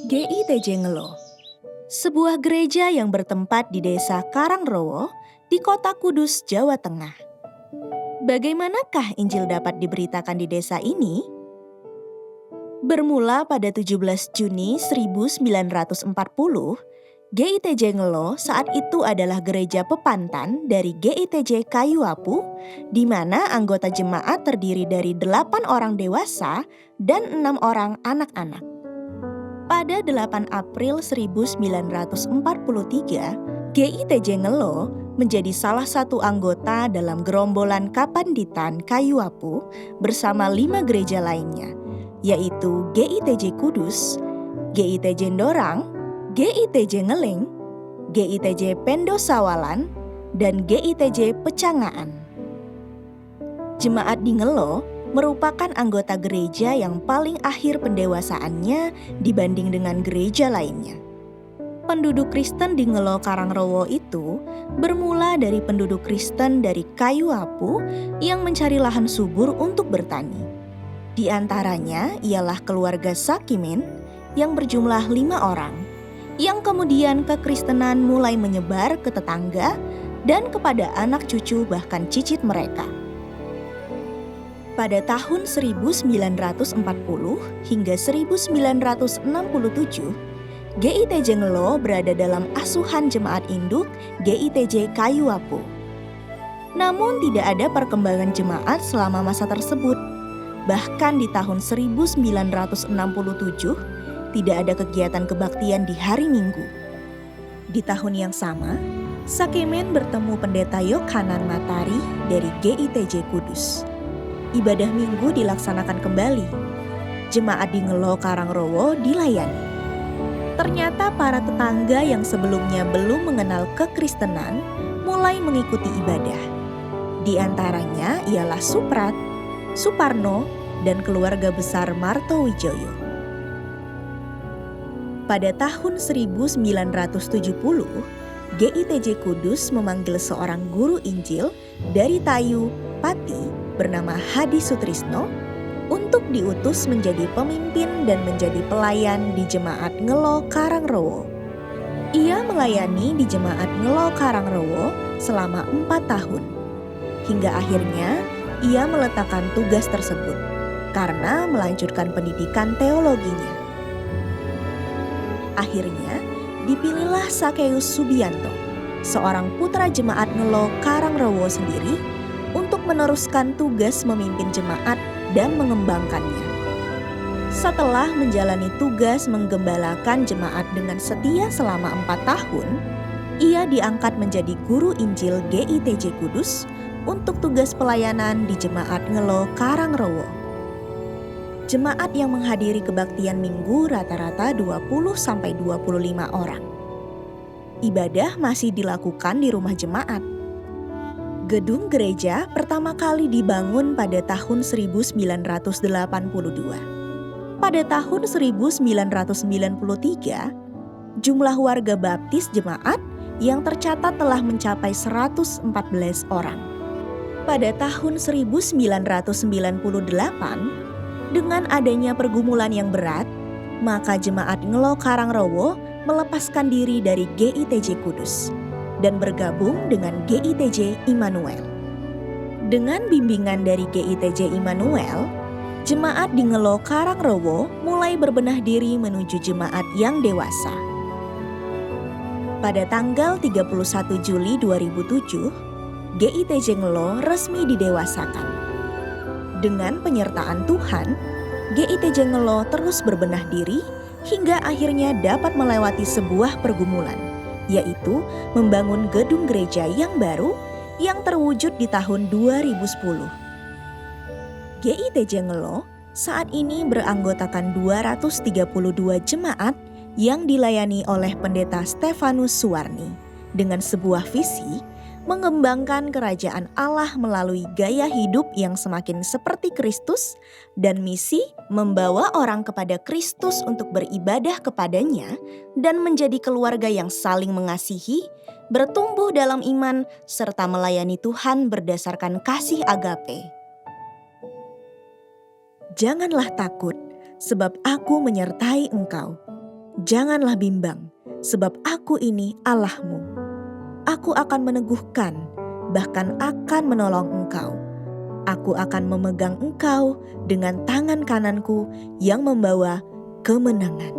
GITJ Ngelo, sebuah gereja yang bertempat di Desa Karangrowo di Kota Kudus, Jawa Tengah. Bagaimanakah Injil dapat diberitakan di desa ini? Bermula pada 17 Juni 1940, GITJ Ngelo saat itu adalah gereja pepantan dari GITJ Kayuapu, di mana anggota jemaat terdiri dari 8 orang dewasa dan 6 orang anak-anak. Pada 8 April 1943, GITJ Ngelo menjadi salah satu anggota dalam gerombolan Kapanditan Kayuapu bersama 5 gereja lainnya, yaitu GITJ Kudus, GITJ Ndorang, GITJ Ngeling, GITJ Pendo Sawalan, dan GITJ Pecangaan. Jemaat di Ngelo merupakan anggota gereja yang paling akhir pendewasaannya dibanding dengan gereja lainnya. Penduduk Kristen di Ngelo Karangrowo itu bermula dari penduduk Kristen dari Kayuapu yang mencari lahan subur untuk bertani. Di antaranya ialah keluarga Sakimen yang berjumlah 5 orang, yang kemudian kekristenan mulai menyebar ke tetangga dan kepada anak cucu bahkan cicit mereka. Pada tahun 1940 hingga 1967, GITJ Ngelo berada dalam asuhan jemaat induk GITJ Kayuapu. Namun tidak ada perkembangan jemaat selama masa tersebut. Bahkan di tahun 1967, tidak ada kegiatan kebaktian di hari Minggu. Di tahun yang sama, Sakemen bertemu pendeta Yohanan Matari dari GITJ Kudus. Ibadah Minggu dilaksanakan kembali. Jemaat di Ngelo Karangrowo dilayani. Ternyata para tetangga yang sebelumnya belum mengenal kekristenan mulai mengikuti ibadah. Di antaranya ialah Suprat, Suparno, dan keluarga besar Marto Wijoyo. Pada tahun 1970, GITJ Kudus memanggil seorang guru Injil dari Tayu, Pati, bernama Hadi Sutrisno untuk diutus menjadi pemimpin dan menjadi pelayan di Jemaat Ngelo Karangrowo. Ia melayani di Jemaat Ngelo Karangrowo selama 4 tahun. Hingga akhirnya ia meletakkan tugas tersebut karena melanjutkan pendidikan teologinya. Akhirnya dipilihlah Sakeus Subianto, seorang putra Jemaat Ngelo Karangrowo sendiri, untuk meneruskan tugas memimpin jemaat dan mengembangkannya. Setelah menjalani tugas menggembalakan jemaat dengan setia selama 4 tahun, ia diangkat menjadi guru Injil GITJ Kudus untuk tugas pelayanan di Jemaat Ngelo Karangrowo. Jemaat yang menghadiri kebaktian Minggu rata-rata 20-25 orang. Ibadah masih dilakukan di rumah jemaat. Gedung gereja pertama kali dibangun pada tahun 1982. Pada tahun 1993, jumlah warga baptis jemaat yang tercatat telah mencapai 114 orang. Pada tahun 1998, dengan adanya pergumulan yang berat, maka Jemaat Ngelo Karangrowo melepaskan diri dari GITJ Kudus dan bergabung dengan GITJ Immanuel. Dengan bimbingan dari GITJ Immanuel, jemaat di Ngelo Karangrowo mulai berbenah diri menuju jemaat yang dewasa. Pada tanggal 31 Juli 2007, GITJ Ngelo resmi didewasakan. Dengan penyertaan Tuhan, GITJ Ngelo terus berbenah diri hingga akhirnya dapat melewati sebuah pergumulan, yaitu membangun gedung gereja yang baru yang terwujud di tahun 2010. GITJ Ngelo saat ini beranggotakan 232 jemaat yang dilayani oleh Pendeta Stefanus Suwarni dengan sebuah visi mengembangkan kerajaan Allah melalui gaya hidup yang semakin seperti Kristus dan misi membawa orang kepada Kristus untuk beribadah kepadanya dan menjadi keluarga yang saling mengasihi, bertumbuh dalam iman, serta melayani Tuhan berdasarkan kasih agape. Janganlah takut, sebab aku menyertai engkau. Janganlah bimbang, sebab aku ini Allahmu. Aku akan meneguhkan, bahkan akan menolong engkau. Aku akan memegang engkau dengan tangan kananku yang membawa kemenangan.